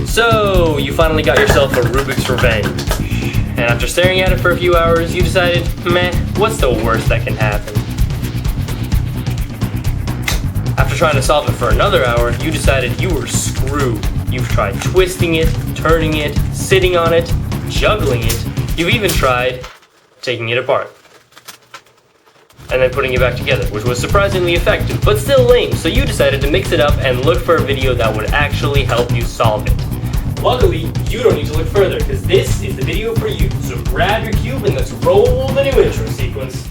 So, you finally got yourself a Rubik's Revenge. And after staring at it for a few hours, you decided, meh, what's the worst that can happen? After trying to solve it for another hour, you decided you were screwed. You've tried twisting it, turning it, sitting on it, juggling it. You've even tried taking it apart and then putting it back together, which was surprisingly effective, but still lame, so you decided to mix it up and look for a video that would actually help you solve it. Luckily, you don't need to look further, because this is the video for you, so grab your cube and let's roll the new intro sequence.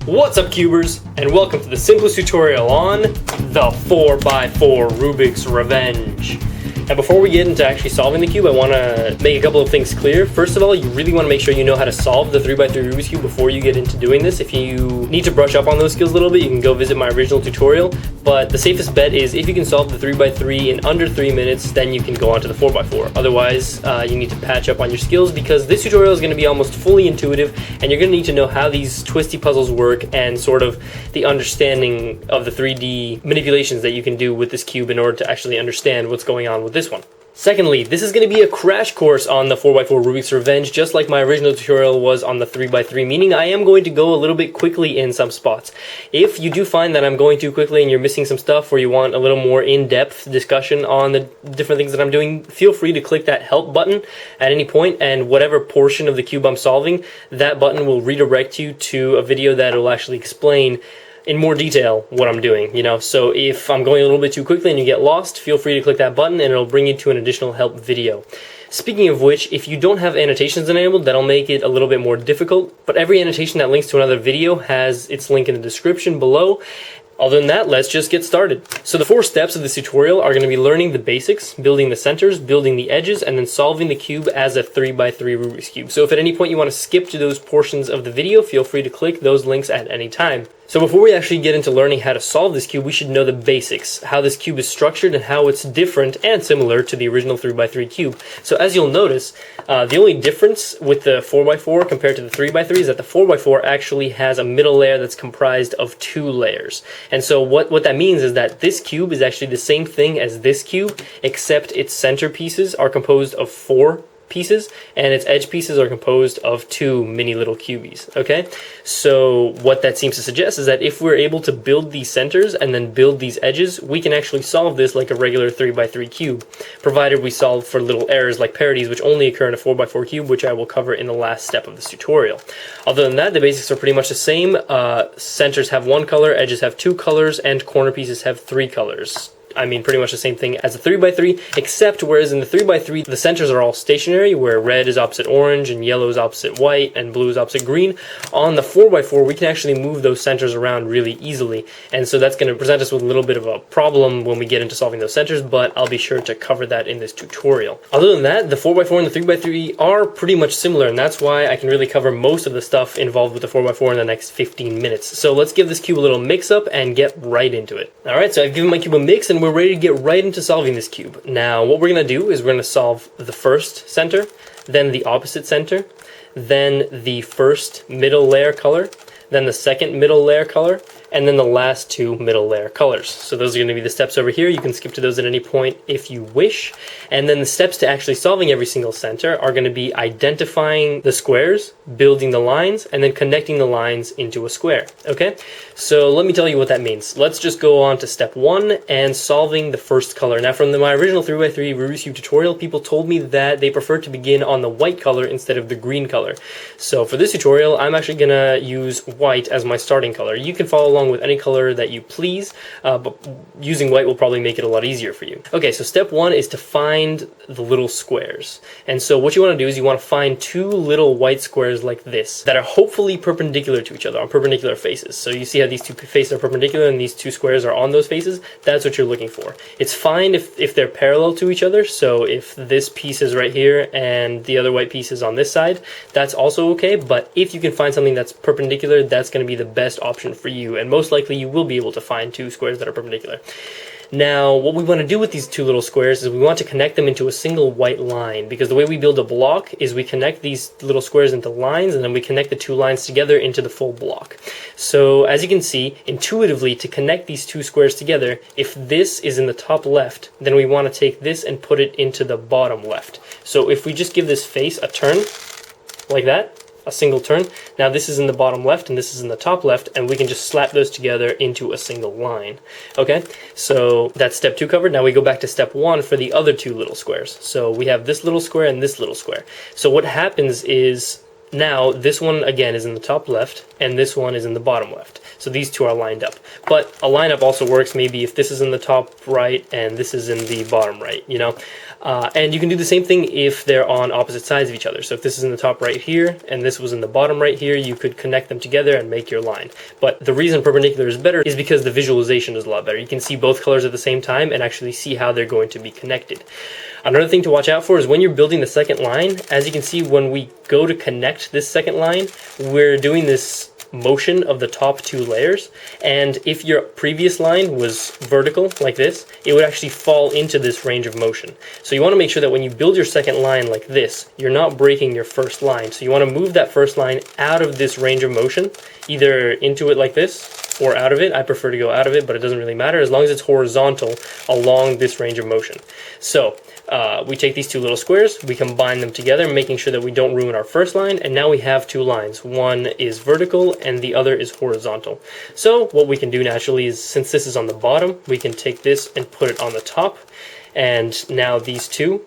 What's up, cubers, and welcome to the simplest tutorial on the 4x4 Rubik's Revenge. And before we get into actually solving the cube, I want to make a couple of things clear. First of all, you really want to make sure you know how to solve the 3x3 Rubik's Cube before you get into doing this. If you need to brush up on those skills a little bit, you can go visit my original tutorial. But the safest bet is if you can solve the 3x3 in under 3 minutes, then you can go on to the 4x4. Otherwise, you need to patch up on your skills because this tutorial is going to be almost fully intuitive, and you're going to need to know how these twisty puzzles work and sort of the understanding of the 3D manipulations that you can do with this cube in order to actually understand what's going on with this one. Secondly, this is going to be a crash course on the 4x4 Rubik's Revenge, just like my original tutorial was on the 3x3, meaning I am going to go a little bit quickly in some spots. If you do find that I'm going too quickly and you're missing some stuff, or you want a little more in-depth discussion on the different things that I'm doing, feel free to click that help button at any point, and whatever portion of the cube I'm solving, that button will redirect you to a video that will actually explain in more detail what I'm doing, so if I'm going a little bit too quickly and you get lost, feel free to click that button and it'll bring you to an additional help video. Speaking of which, if you don't have annotations enabled, that'll make it a little bit more difficult, but every annotation that links to another video has its link in the description below. Other than that, let's just get started. So the 4 steps of this tutorial are going to be learning the basics, building the centers, building the edges, and then solving the cube as a 3x3 Rubik's Cube. So if at any point you want to skip to those portions of the video, feel free to click those links at any time. So before we actually get into learning how to solve this cube, we should know the basics, how this cube is structured and how it's different and similar to the original 3x3 cube. So as you'll notice, the only difference with the 4x4 compared to the 3x3 is that the 4x4 actually has a middle layer that's comprised of 2 layers. And so what that means is that this cube is actually the same thing as this cube, except its center pieces are composed of 4 pieces and its edge pieces are composed of 2 mini little cubies. Okay, so what that seems to suggest is that if we're able to build these centers and then build these edges, we can actually solve this like a regular 3x3 cube, provided we solve for little errors like parities, which only occur in a 4x4 cube, which I will cover in the last step of this tutorial. Other than that, the basics are pretty much the same. Centers have 1 color, edges have 2 colors, and corner pieces have 3 colors. I mean, pretty much the same thing as a 3x3, except whereas in the 3x3, the centers are all stationary, where red is opposite orange, and yellow is opposite white, and blue is opposite green. On the 4x4, we can actually move those centers around really easily, and so that's going to present us with a little bit of a problem when we get into solving those centers, but I'll be sure to cover that in this tutorial. Other than that, the 4x4 and the 3x3 are pretty much similar, and that's why I can really cover most of the stuff involved with the 4x4 in the next 15 minutes. So let's give this cube a little mix-up and get right into it. Alright, so I've given my cube a mix, and we're ready to get right into solving this cube. Now, what we're going to do is we're going to solve the first center, then the opposite center, then the first middle layer color, then the second middle layer color, and then the last 2 middle layer colors. So those are going to be the steps over here. You can skip to those at any point if you wish. And then the steps to actually solving every single center are going to be identifying the squares, building the lines, and then connecting the lines into a square. Okay? So let me tell you what that means. Let's just go on to step 1 and solving the first color. Now from my original 3x3 Rubik's Cube tutorial, people told me that they prefer to begin on the white color instead of the green color. So for this tutorial, I'm actually going to use white as my starting color. You can follow along with any color that you please, but using white will probably make it a lot easier for you. Okay, so step 1 is to find the little squares. And so what you want to do is you want to find 2 little white squares like this that are hopefully perpendicular to each other, on perpendicular faces. So you see how these 2 faces are perpendicular and these 2 squares are on those faces? That's what you're looking for. It's fine if they're parallel to each other, so if this piece is right here and the other white piece is on this side, that's also okay, but if you can find something that's perpendicular, that's going to be the best option for you, and most likely you will be able to find 2 squares that are perpendicular. Now, what we want to do with these two little squares is we want to connect them into a single white line, because the way we build a block is we connect these little squares into lines, and then we connect the two lines together into the full block. So as you can see, intuitively, to connect these two squares together, if this is in the top left, then we want to take this and put it into the bottom left. So if we just give this face a turn, like that, a single turn. Now this is in the bottom left and this is in the top left, and we can just slap those together into a single line. Okay, so that's step 2 covered. Now we go back to step 1 for the other two little squares. So we have this little square and this little square. So what happens is, now this one again is in the top left and this one is in the bottom left. So these two are lined up. But a lineup also works maybe if this is in the top right and this is in the bottom right, you know. And you can do the same thing if they're on opposite sides of each other. So if this is in the top right here and this was in the bottom right here, you could connect them together and make your line. But the reason perpendicular is better is because the visualization is a lot better. You can see both colors at the same time and actually see how they're going to be connected. Another thing to watch out for is when you're building the second line, as you can see when we go to connect this second line, we're doing this motion of the top two layers, and if your previous line was vertical like this, it would actually fall into this range of motion. So you want to make sure that when you build your second line like this, you're not breaking your first line. So you want to move that first line out of this range of motion, either into it like this or out of it. I prefer to go out of it, but it doesn't really matter as long as it's horizontal along this range of motion. So we take these two little squares, we combine them together, making sure that we don't ruin our first line, and now we have two lines. One is vertical and the other is horizontal. So what we can do naturally is, since this is on the bottom, we can take this and put it on the top, and now these two,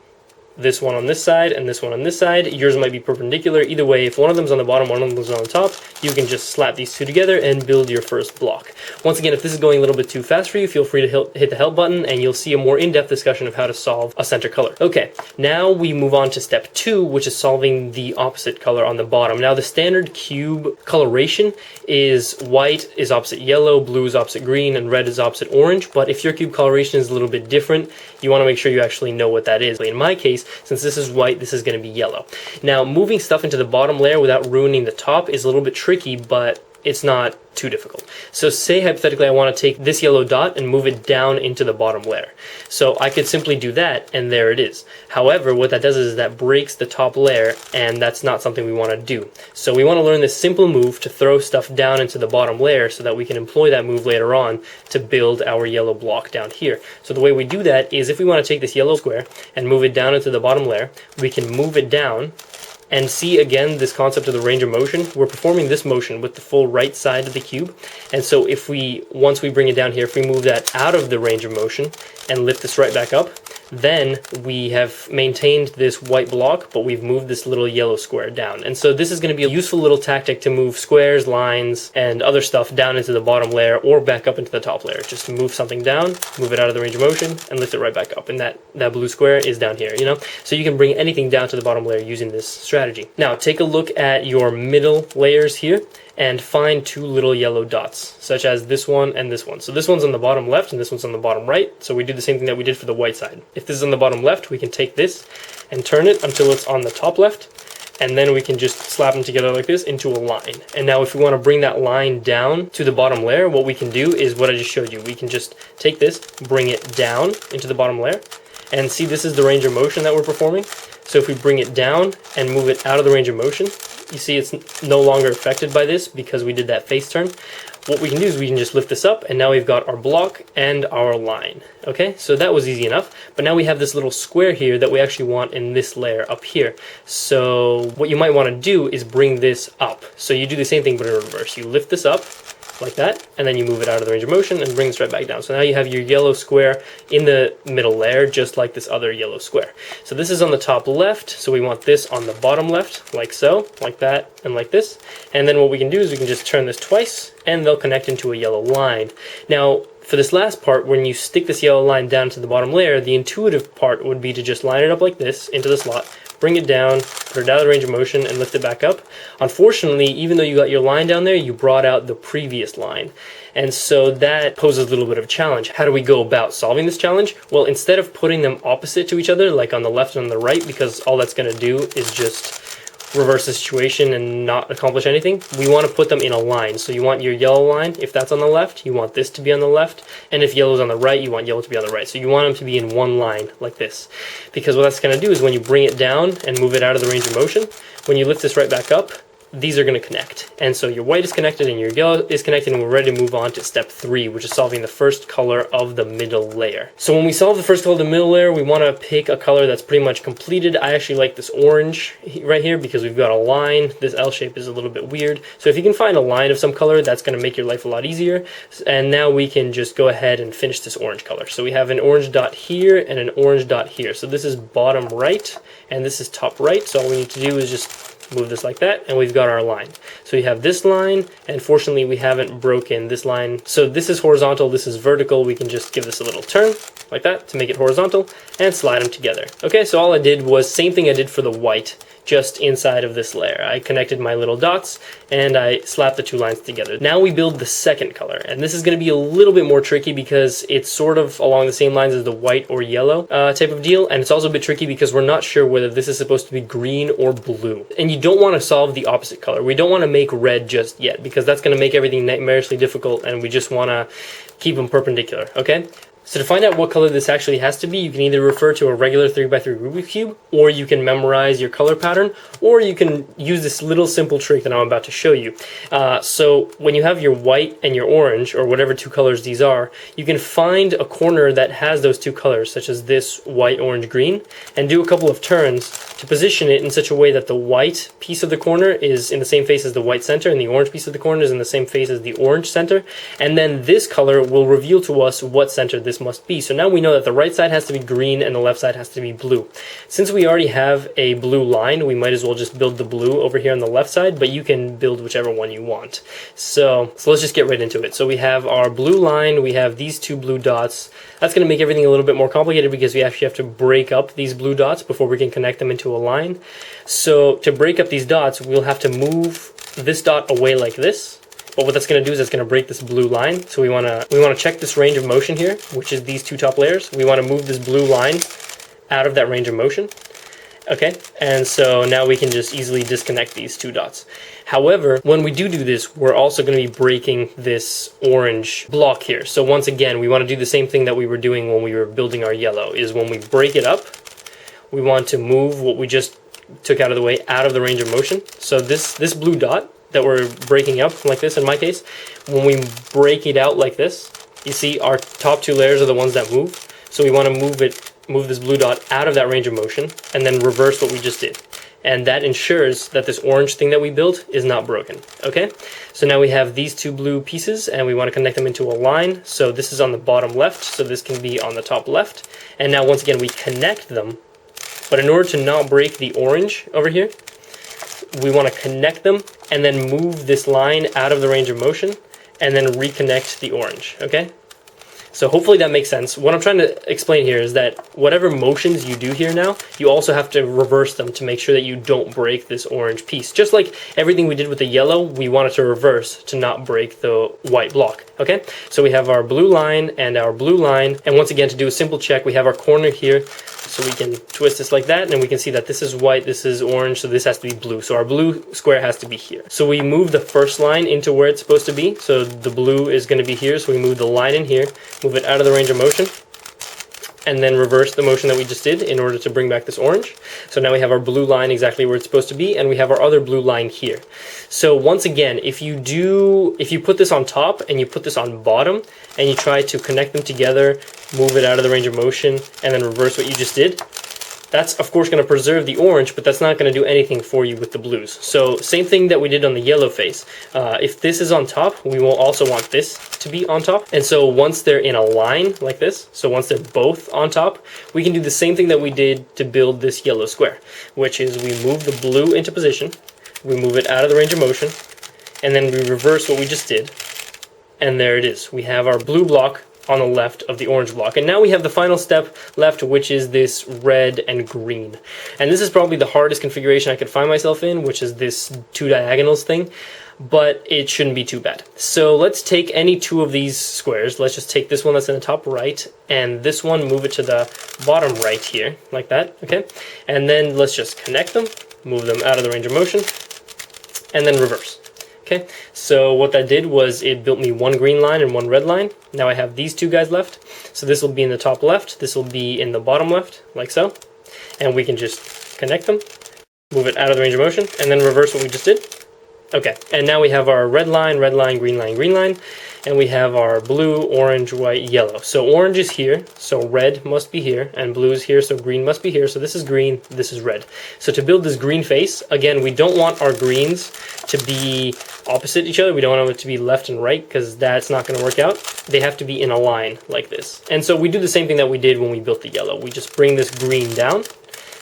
this one on this side and this one on this side, yours might be perpendicular. Either way, if one of them's on the bottom, one of them's on the top, you can just slap these two together and build your first block. Once again, if this is going a little bit too fast for you, feel free to hit the help button and you'll see a more in-depth discussion of how to solve a center color. Okay, now we move on to step 2, which is solving the opposite color on the bottom. Now the standard cube coloration is white is opposite yellow, blue is opposite green, and red is opposite orange. But if your cube coloration is a little bit different, you want to make sure you actually know what that is. In my case, since this is white, this is going to be yellow. Now, moving stuff into the bottom layer without ruining the top is a little bit tricky, but it's not too difficult. So say hypothetically I want to take this yellow dot and move it down into the bottom layer. So I could simply do that and there it is. However, what that does is that breaks the top layer, and that's not something we want to do. So we want to learn this simple move to throw stuff down into the bottom layer so that we can employ that move later on to build our yellow block down here. So the way we do that is, if we want to take this yellow square and move it down into the bottom layer, we can move it down. And see again this concept of the range of motion. We're performing this motion with the full right side of the cube. And so if once we bring it down here, if we move that out of the range of motion and lift this right back up, then we have maintained this white block, but we've moved this little yellow square down. And so this is going to be a useful little tactic to move squares, lines, and other stuff down into the bottom layer or back up into the top layer. Just move something down, move it out of the range of motion, and lift it right back up. And that blue square is down here, you know? So you can bring anything down to the bottom layer using this strategy. Now take a look at your middle layers here and find two little yellow dots, such as this one and this one. So this one's on the bottom left and this one's on the bottom right. So we do the same thing that we did for the white side. If this is on the bottom left, we can take this and turn it until it's on the top left, and then we can just slap them together like this into a line. And now if we want to bring that line down to the bottom layer, what we can do is what I just showed you. We can just take this, bring it down into the bottom layer, and see, this is the range of motion that we're performing. So if we bring it down and move it out of the range of motion, you see it's no longer affected by this because we did that face turn. What we can do is we can just lift this up, and now we've got our block and our line. Okay, so that was easy enough. But now we have this little square here that we actually want in this layer up here. So what you might want to do is bring this up. So you do the same thing but in reverse. You lift this up like that, and then you move it out of the range of motion and bring this right back down. So now you have your yellow square in the middle layer, just like this other yellow square. So this is on the top left, so we want this on the bottom left, like so, like that, and like this. And then what we can do is we can just turn this twice, and they'll connect into a yellow line. Now, for this last part, when you stick this yellow line down to the bottom layer, the intuitive part would be to just line it up like this into the slot, bring it down, put it out of the range of motion, and lift it back up. Unfortunately, even though you got your line down there, you brought out the previous line. And so that poses a little bit of a challenge. How do we go about solving this challenge? Well, instead of putting them opposite to each other, like on the left and on the right, because all that's going to do is just reverse the situation and not accomplish anything, we want to put them in a line. So you want your yellow line, if that's on the left, you want this to be on the left, and if yellow's on the right, you want yellow to be on the right. So you want them to be in one line like this. Because what that's going to do is when you bring it down and move it out of the range of motion, when you lift this right back up, these are going to connect. And so your white is connected and your yellow is connected, and we're ready to move on to step 3, which is solving the first color of the middle layer. So when we solve the first color of the middle layer, we want to pick a color that's pretty much completed. I actually like this orange right here because we've got a line. This L shape is a little bit weird. So if you can find a line of some color, that's going to make your life a lot easier. And now we can just go ahead and finish this orange color. So we have an orange dot here and an orange dot here. So this is bottom right and this is top right. So all we need to do is just move this like that, and we've got our line. So you have this line, and fortunately we haven't broken this line. So this is horizontal, this is vertical. We can just give this a little turn like that to make it horizontal and slide them together. Okay, so all I did was same thing I did for the white, just inside of this layer. I connected my little dots and I slapped the two lines together. Now we build the second color, and this is going to be a little bit more tricky because it's sort of along the same lines as the white or yellow type of deal, and it's also a bit tricky because we're not sure whether this is supposed to be green or blue. And you don't want to solve the opposite color. We don't want to make red just yet because that's going to make everything nightmarishly difficult, and we just want to keep them perpendicular, okay? So to find out what color this actually has to be, you can either refer to a regular 3x3 Rubik's Cube, or you can memorize your color pattern, or you can use this little simple trick that I'm about to show you. So when you have your white and your orange, or whatever two colors these are, you can find a corner that has those two colors, such as this white, orange, green, and do a couple of turns to position it in such a way that the white piece of the corner is in the same face as the white center, and the orange piece of the corner is in the same face as the orange center, and then this color will reveal to us what center this must be. So now we know that the right side has to be green and the left side has to be blue. Since we already have a blue line, we might as well just build the blue over here on the left side, but you can build whichever one you want. So let's just get right into it. So we have our blue line, we have these two blue dots. That's going to make everything a little bit more complicated because we actually have to break up these blue dots before we can connect them into a line. So to break up these dots, we'll have to move this dot away like this. But what that's going to do is it's going to break this blue line. So we want to check this range of motion here, which is these two top layers. We want to move this blue line out of that range of motion. Okay, and so now we can just easily disconnect these two dots. However, when we do this, we're also going to be breaking this orange block here. So once again, we want to do the same thing that we were doing when we were building our yellow, is when we break it up, we want to move what we just took out of the way out of the range of motion. So this blue dot that we're breaking up like this in my case, when we break it out like this, you see our top two layers are the ones that move. So we want to move this blue dot out of that range of motion and then reverse what we just did. And that ensures that this orange thing that we built is not broken. Okay, so now we have these two blue pieces and we want to connect them into a line. So this is on the bottom left, so this can be on the top left. And now once again we connect them, but in order to not break the orange over here, we want to connect them and then move this line out of the range of motion and then reconnect the orange, okay? So hopefully that makes sense. What I'm trying to explain here is that whatever motions you do here now, you also have to reverse them to make sure that you don't break this orange piece. Just like everything we did with the yellow, we wanted to reverse to not break the white block, okay? So we have our blue line and our blue line, and once again, to do a simple check, we have our corner here, so we can twist this like that, and we can see that this is white, this is orange, so this has to be blue. So our blue square has to be here. So we move the first line into where it's supposed to be. So the blue is going to be here, so we move the line in here, move it out of the range of motion, and then reverse the motion that we just did in order to bring back this orange. So now we have our blue line exactly where it's supposed to be, and we have our other blue line here. So once again, if you put this on top and you put this on bottom and you try to connect them together, move it out of the range of motion, and then reverse what you just did, that's of course going to preserve the orange, but that's not going to do anything for you with the blues. So same thing that we did on the yellow face. If this is on top, we will also want this to be on top. And so once they're in a line like this, so once they're both on top, we can do the same thing that we did to build this yellow square, which is we move the blue into position, we move it out of the range of motion, and then we reverse what we just did. And there it is. We have our blue block on the left of the orange block. And now we have the final step left, which is this red and green. And this is probably the hardest configuration I could find myself in, which is this two diagonals thing, but it shouldn't be too bad. So let's take any two of these squares. Let's just take this one that's in the top right and this one, move it to the bottom right here, like that, okay? And then let's just connect them move them out of the range of motion, and then reverse. Okay, so what that did was it built me one green line and one red line. Now I have these two guys left. So this will be in the top left, this will be in the bottom left, like so. And we can just connect them, move it out of the range of motion, and then reverse what we just did. Okay, and now we have our red line, green line, green line, and we have our blue, orange, white, yellow. So orange is here, so red must be here, and blue is here, so green must be here. So this is green, this is red. So to build this green face, again, we don't want our greens to be opposite each other. We don't want them to be left and right, because that's not going to work out. They have to be in a line like this. And so we do the same thing that we did when we built the yellow. We just bring this green down,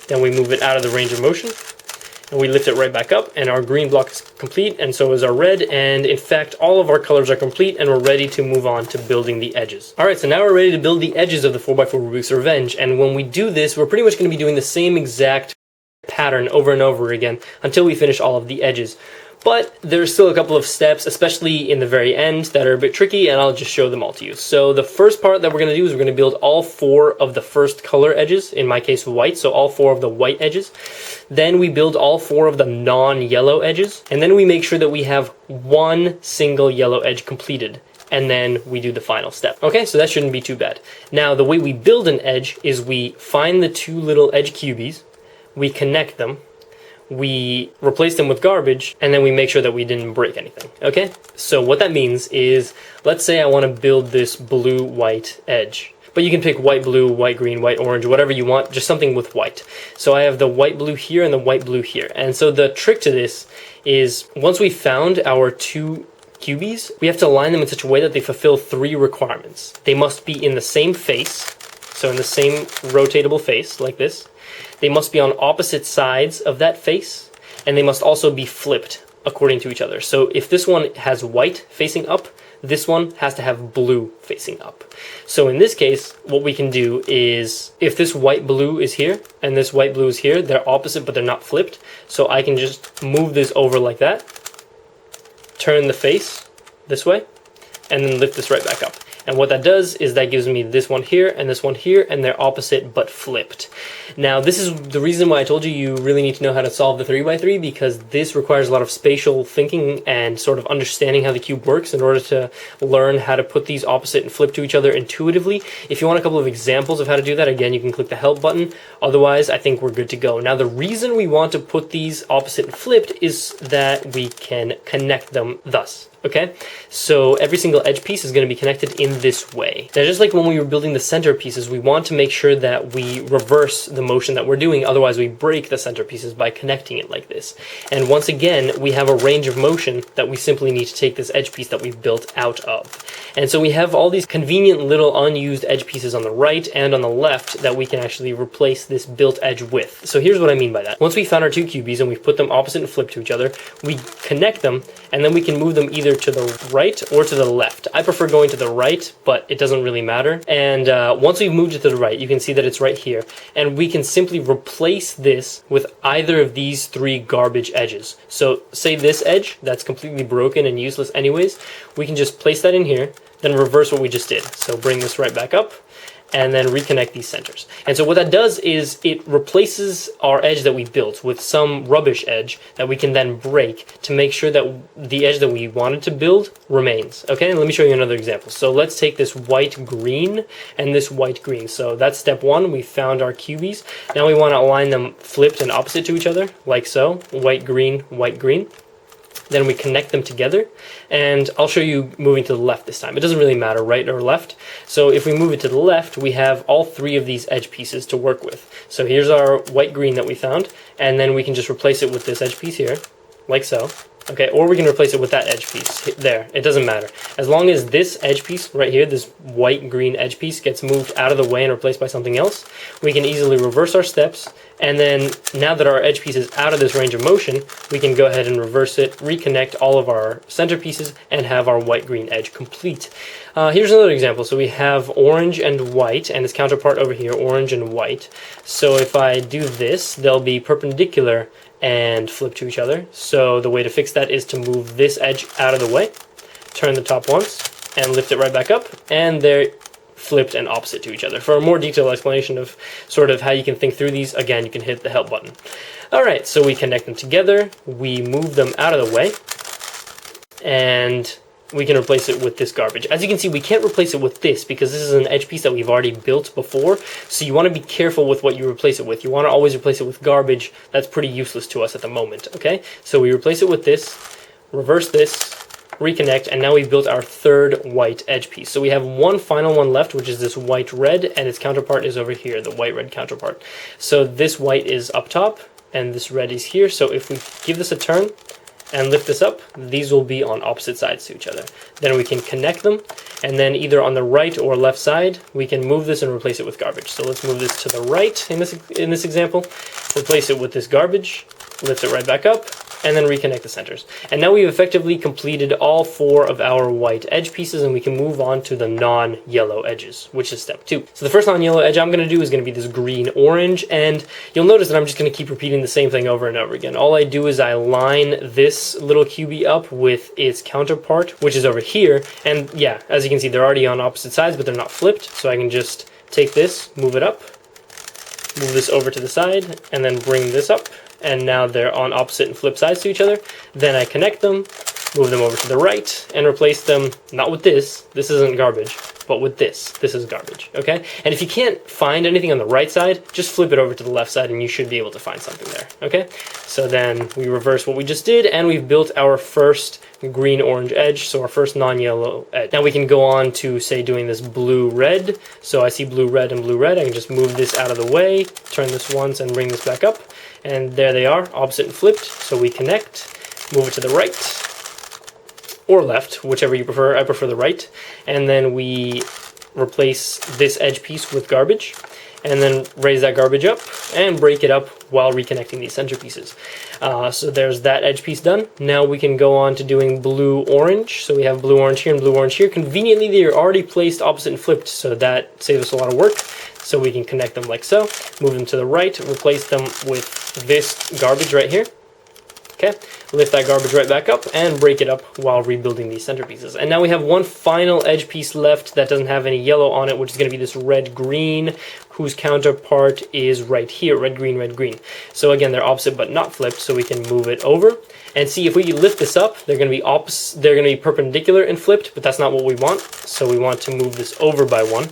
then we move it out of the range of motion, and we lift it right back up, and our green block is complete, and so is our red, and in fact all of our colors are complete, and we're ready to move on to building the edges. Alright, so now we're ready to build the edges of the 4x4 Rubik's Revenge, and when we do this, we're pretty much going to be doing the same exact pattern over and over again until we finish all of the edges. But there's still a couple of steps, especially in the very end, that are a bit tricky, and I'll just show them all to you. So the first part that we're going to do is we're going to build all 4 of the first color edges, in my case white, so all 4 of the white edges. Then we build all 4 of the non-yellow edges, and then we make sure that we have one single yellow edge completed. And then we do the final step. Okay, so that shouldn't be too bad. Now, the way we build an edge is we find the 2 little edge cubies, we connect them, we replace them with garbage, and then we make sure that we didn't break anything. Okay, so what that means is, let's say I want to build this blue-white edge. But you can pick white, blue, white, green, white, orange, whatever you want, just something with white. So I have the white, blue here and the white, blue here. And so the trick to this is, once we found our 2 cubies, we have to align them in such a way that they fulfill 3 requirements. They must be in the same face, so in the same rotatable face, like this. They must be on opposite sides of that face, and they must also be flipped according to each other. So if this one has white facing up, this one has to have blue facing up. So in this case, what we can do is, if this white blue is here and this white blue is here, they're opposite but they're not flipped. So I can just move this over like that, turn the face this way, and then lift this right back up. And what that does is that gives me this one here, and they're opposite but flipped. Now, this is the reason why I told you really need to know how to solve the 3x3, because this requires a lot of spatial thinking and sort of understanding how the cube works in order to learn how to put these opposite and flip to each other intuitively. If you want a couple of examples of how to do that, again, you can click the help button. Otherwise, I think we're good to go. Now, the reason we want to put these opposite and flipped is that we can connect them thus. Okay, so every single edge piece is going to be connected in this way. Now, just like when we were building the center pieces, we want to make sure that we reverse the motion that we're doing, otherwise we break the center pieces by connecting it like this. And once again, we have a range of motion that we simply need to take this edge piece that we've built out of. And so we have all these convenient little unused edge pieces on the right and on the left that we can actually replace this built edge with. So here's what I mean by that. Once we found our 2 cubies and we've put them opposite and flipped to each other, we connect them, and then we can move them either to the right or to the left. I prefer going to the right, but it doesn't really matter. And once we've moved it to the right, you can see that it's right here. And we can simply replace this with either of these 3 garbage edges. So say this edge, that's completely broken and useless anyways, we can just place that in here, then reverse what we just did. So bring this right back up, and then reconnect these centers. And so what that does is it replaces our edge that we built with some rubbish edge that we can then break to make sure that the edge that we wanted to build remains. Okay, let me show you another example. So let's take this white green and this white green. So that's step 1. We found our cubies. Now we want to align them flipped and opposite to each other, like so. White, green, white, green. Then we connect them together, and I'll show you moving to the left this time. It doesn't really matter right or left. So if we move it to the left, we have all 3 of these edge pieces to work with. So here's our white green that we found, and then we can just replace it with this edge piece here, like so. Okay, or we can replace it with that edge piece there. It doesn't matter. As long as this edge piece right here, this white-green edge piece, gets moved out of the way and replaced by something else, we can easily reverse our steps. And then now that our edge piece is out of this range of motion, we can go ahead and reverse it, reconnect all of our center pieces, and have our white-green edge complete. Here's another example. So we have orange and white, and its counterpart over here, orange and white. So if I do this, they'll be perpendicular and flip to each other. So the way to fix that is to move this edge out of the way, turn the top once, and lift it right back up, and they're flipped and opposite to each other. For a more detailed explanation of sort of how you can think through these, again, you can hit the help button. Alright, so we connect them together, we move them out of the way, and we can replace it with this garbage. As you can see, we can't replace it with this because this is an edge piece that we've already built before, so you want to be careful with what you replace it with. You want to always replace it with garbage that's pretty useless to us at the moment, okay? So we replace it with this, reverse this, reconnect, and now we've built our third white edge piece. So we have one final one left, which is this white red, and its counterpart is over here, the white red counterpart. So this white is up top, and this red is here. So if we give this a turn and lift this up, these will be on opposite sides to each other. Then we can connect them, and then either on the right or left side, we can move this and replace it with garbage. So let's move this to the right in this example, replace it with this garbage, lift it right back up, and then reconnect the centers. And now we've effectively completed all 4 of our white edge pieces, and we can move on to the non-yellow edges, which is step 2. So the first non-yellow edge I'm going to do is going to be this green-orange, and you'll notice that I'm just going to keep repeating the same thing over and over again. All I do is I line this little QB up with its counterpart, which is over here, and yeah, as you can see, they're already on opposite sides, but they're not flipped, so I can just take this, move it up, move this over to the side, and then bring this up, and now they're on opposite and flip sides to each other. Then I connect them, move them over to the right, and replace them, not with this isn't garbage, but with this is garbage, okay? And if you can't find anything on the right side, just flip it over to the left side and you should be able to find something there, okay? So then we reverse what we just did, and we've built our first green-orange edge, so our first non-yellow edge. Now we can go on to, say, doing this blue-red. So I see blue-red and blue-red. I can just move this out of the way, turn this once, and bring this back up. And there they are, opposite and flipped. So we connect, move it to the right, or left, whichever you prefer. I prefer the right. And then we replace this edge piece with garbage, and then raise that garbage up and break it up while reconnecting these center pieces. So there's that edge piece done. Now we can go on to doing blue-orange. So we have blue-orange here and blue-orange here. Conveniently, they are already placed opposite and flipped, so that saves us a lot of work. So we can connect them like so, move them to the right, replace them with this garbage right here. Okay, lift that garbage right back up and break it up while rebuilding these center pieces. And now we have one final edge piece left that doesn't have any yellow on it, which is going to be this red-green, whose counterpart is right here, red-green, red-green. So again, they're opposite but not flipped, so we can move it over. And see, if we lift this up, they're going to be opposite, they're going to be perpendicular and flipped, but that's not what we want. So we want to move this over by one,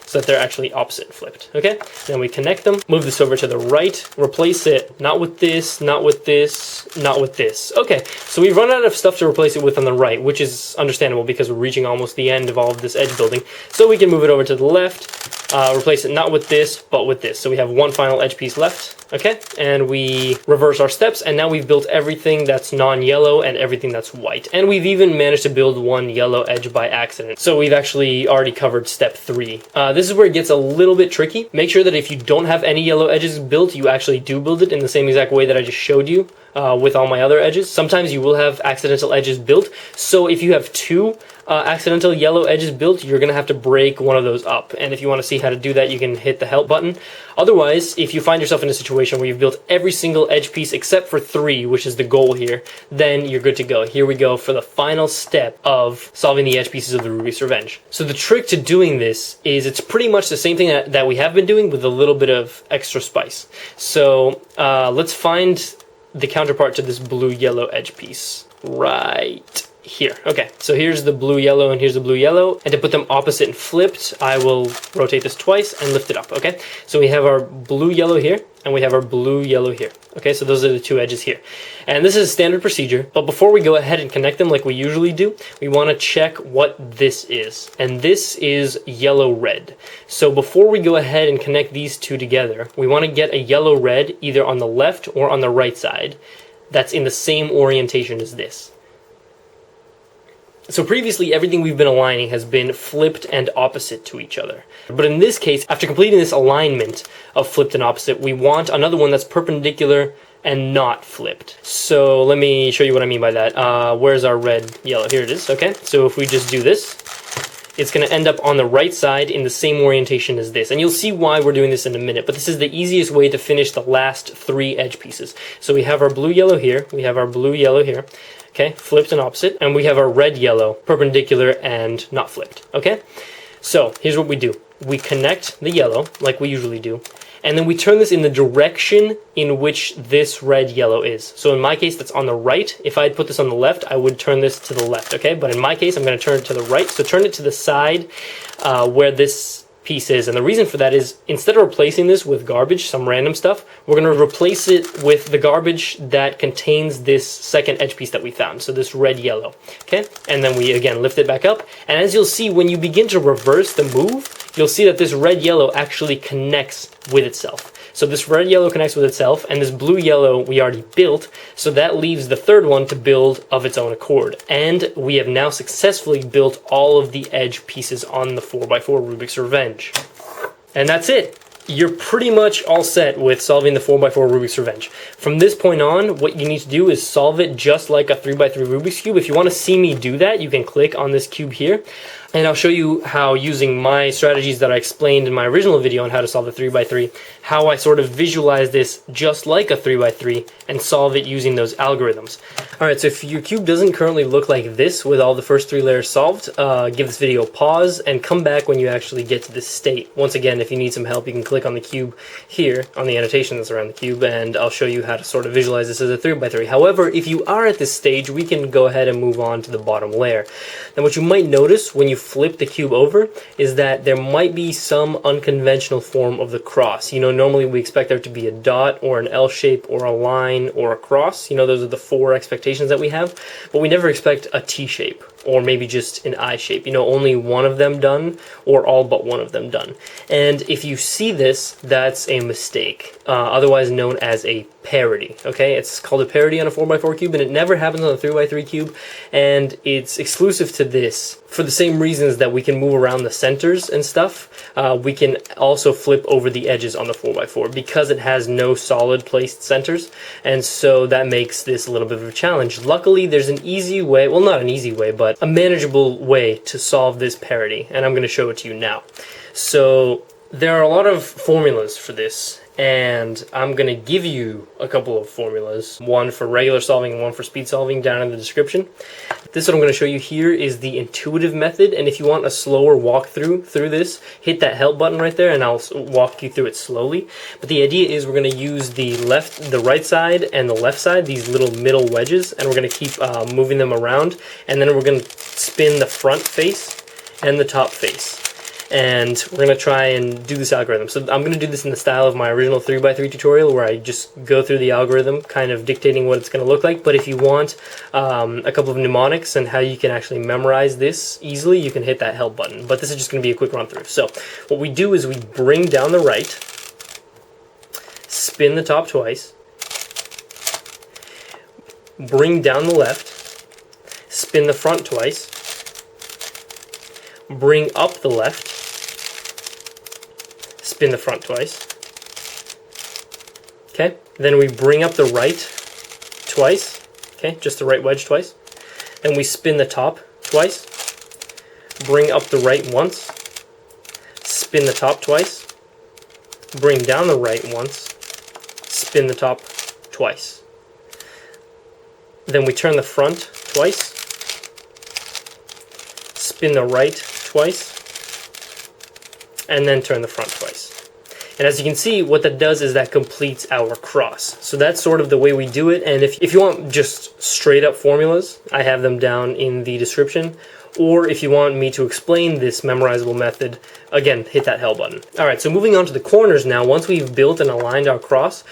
so that they're actually opposite flipped, okay? Then we connect them, move this over to the right, replace it, not with this, not with this, not with this. Okay, so we've run out of stuff to replace it with on the right, which is understandable because we're reaching almost the end of all of this edge building. So we can move it over to the left, replace it not with this, but with this. So we have one final edge piece left, okay? And we reverse our steps, and now we've built everything that's non-yellow and everything that's white. And we've even managed to build one yellow edge by accident. So we've actually already covered step 3. This is where it gets a little bit tricky. Make sure that if you don't have any yellow edges built, you actually do build it in the same exact way that I just showed you with all my other edges. Sometimes you will have accidental edges built, so if you have 2 accidental yellow edges built, you're going to have to break one of those up. And if you want to see how to do that, you can hit the help button. Otherwise, if you find yourself in a situation where you've built every single edge piece except for 3, which is the goal here, then you're good to go. Here we go for the final step of solving the edge pieces of the Rubik's Revenge. So the trick to doing this is it's pretty much the same thing that we have been doing with a little bit of extra spice. So let's find the counterpart to this blue-yellow edge piece right here. Okay, so here's the blue-yellow and here's the blue-yellow, and to put them opposite and flipped, I will rotate this twice and lift it up, okay? So we have our blue-yellow here, and we have our blue-yellow here, okay? So those are the 2 edges here. And this is a standard procedure, but before we go ahead and connect them like we usually do, we want to check what this is, and this is yellow-red. So before we go ahead and connect these 2 together, we want to get a yellow-red either on the left or on the right side that's in the same orientation as this. So previously, everything we've been aligning has been flipped and opposite to each other. But in this case, after completing this alignment of flipped and opposite, we want another one that's perpendicular and not flipped. So let me show you what I mean by that. Where's our red, yellow? Here it is, okay? So if we just do this, it's going to end up on the right side in the same orientation as this. And you'll see why we're doing this in a minute, but this is the easiest way to finish the last 3 edge pieces. So we have our blue-yellow here, we have our blue-yellow here, okay, flipped and opposite, and we have our red-yellow, perpendicular and not flipped, okay? So here's what we do. We connect the yellow, like we usually do, and then we turn this in the direction in which this red yellow is. So in my case, that's on the right. If I had put this on the left, I would turn this to the left, okay? But in my case, I'm gonna turn it to the right. So turn it to the side where this piece is. And the reason for that is, instead of replacing this with garbage, some random stuff, we're gonna replace it with the garbage that contains this second edge piece that we found. So this red yellow, okay? And then we, again, lift it back up. And as you'll see, when you begin to reverse the move, you'll see that this red yellow actually connects with itself. So this red yellow connects with itself, and this blue yellow we already built, so that leaves the third one to build of its own accord. And we have now successfully built all of the edge pieces on the 4x4 Rubik's Revenge. And that's it. You're pretty much all set with solving the 4x4 Rubik's Revenge. From this point on, what you need to do is solve it just like a 3x3 Rubik's Cube. If you want to see me do that, you can click on this cube here, and I'll show you how, using my strategies that I explained in my original video on how to solve the 3x3, how I sort of visualize this just like a 3x3 and solve it using those algorithms. Alright, so if your cube doesn't currently look like this with all the first 3 layers solved, give this video a pause and come back when you actually get to this state. Once again, if you need some help, you can click on the cube here, on the annotation that's around the cube, and I'll show you how to sort of visualize this as a 3x3. However, if you are at this stage, we can go ahead and move on to the bottom layer. Now what you might notice when you flip the cube over is that there might be some unconventional form of the cross. You know, normally we expect there to be a dot or an L shape or a line or a cross. You know, those are the 4 expectations that we have, but we never expect a T shape or maybe just an I shape. You know, only one of them done or all but one of them done. And if you see this, that's a mistake, otherwise known as a parity, okay? It's called a parity on a 4x4 cube, and it never happens on a 3x3 cube, and it's exclusive to this. For the same reasons that we can move around the centers and stuff, we can also flip over the edges on the 4x4 because it has no solid placed centers, and so that makes this a little bit of a challenge. Luckily, there's an easy way, well, not an easy way, but a manageable way to solve this parity, and I'm going to show it to you now. So there are a lot of formulas for this, and I'm going to give you a couple of formulas, one for regular solving and one for speed solving, down in the description. This what I'm going to show you here is the intuitive method, and if you want a slower walkthrough through this, hit that help button right there and I'll walk you through it slowly. But the idea is we're going to use the right side and the left side, these little middle wedges, and we're going to keep moving them around, and then we're going to spin the front face and the top face. And we're going to try and do this algorithm. So I'm going to do this in the style of my original 3x3 tutorial, where I just go through the algorithm, kind of dictating what it's going to look like. But if you want a couple of mnemonics and how you can actually memorize this easily, you can hit that help button. But this is just going to be a quick run through. So what we do is we bring down the right, spin the top twice, bring down the left, spin the front twice, bring up the left, spin the front twice. Okay, then we bring up the right twice. Okay, just the right wedge twice. Then we spin the top twice, bring up the right once, spin the top twice, bring down the right once, spin the top twice. Then we turn the front twice, spin the right twice, and then turn the front twice. And as you can see, what that does is that completes our cross. So that's sort of the way we do it, and if you want just straight up formulas, I have them down in the description. Or if you want me to explain this memorizable method, again, hit that help button. Alright, so moving on to the corners now, once we've built and aligned our cross,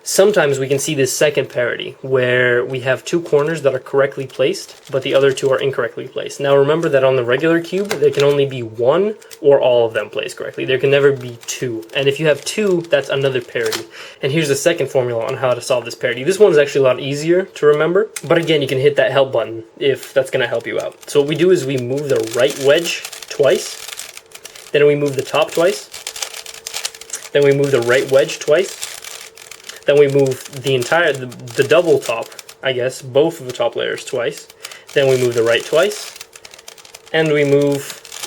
sometimes we can see this second parity where we have 2 corners that are correctly placed, but the other 2 are incorrectly placed. Now remember that on the regular cube, there can only be 1 or all of them placed correctly. There can never be 2. And if you have 2, that's another parity. And here's the second formula on how to solve this parity. This one is actually a lot easier to remember, but again, you can hit that help button if that's going to help you out. So what we do is we move the right wedge twice, then we move the top twice, then we move the right wedge twice, then we move the double top, I guess, both of the top layers twice. Then we move the right twice, and we move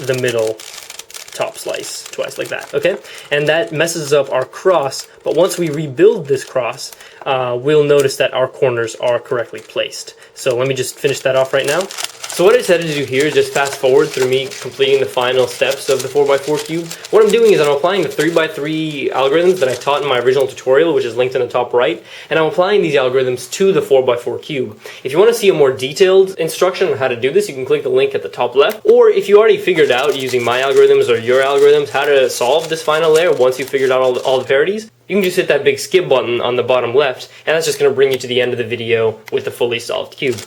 the middle top slice twice, like that, okay? And that messes up our cross, but once we rebuild this cross, we'll notice that our corners are correctly placed. So let me just finish that off right now. So what I decided to do here is just fast forward through me completing the final steps of the 4x4 cube. What I'm doing is I'm applying the 3x3 algorithms that I taught in my original tutorial, which is linked in the top right, and I'm applying these algorithms to the 4x4 cube. If you want to see a more detailed instruction on how to do this, you can click the link at the top left, or if you already figured out using my algorithms or your algorithms how to solve this final layer once you figured out all the parities, you can just hit that big skip button on the bottom left, and that's just going to bring you to the end of the video with the fully solved cube.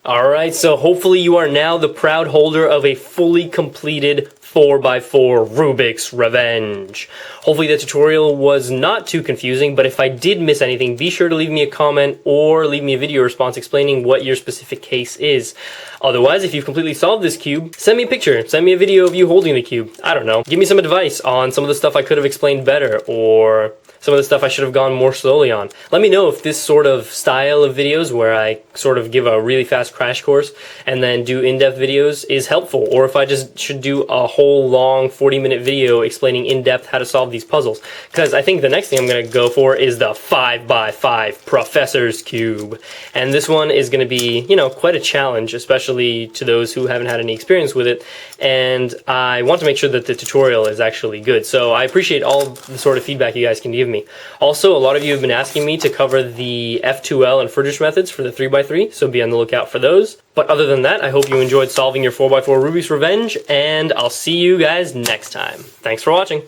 Alright, so hopefully you are now the proud holder of a fully completed 4x4 Rubik's Revenge. Hopefully the tutorial was not too confusing, but if I did miss anything, be sure to leave me a comment or leave me a video response explaining what your specific case is. Otherwise, if you've completely solved this cube, send me a picture, send me a video of you holding the cube. I don't know. Give me some advice on some of the stuff I could have explained better, or some of the stuff I should have gone more slowly on. Let me know if this sort of style of videos where I sort of give a really fast crash course and then do in-depth videos is helpful, or if I just should do a whole long 40-minute video explaining in-depth how to solve these puzzles. Because I think the next thing I'm going to go for is the 5x5 Professor's Cube. And this one is going to be, you know, quite a challenge, especially to those who haven't had any experience with it. And I want to make sure that the tutorial is actually good. So I appreciate all the sort of feedback you guys can give me. Also, a lot of you have been asking me to cover the F2L and Friedrich methods for the 3x3, so be on the lookout for those. But other than that, I hope you enjoyed solving your 4x4 Rubik's Revenge, and I'll see you guys next time. Thanks for watching.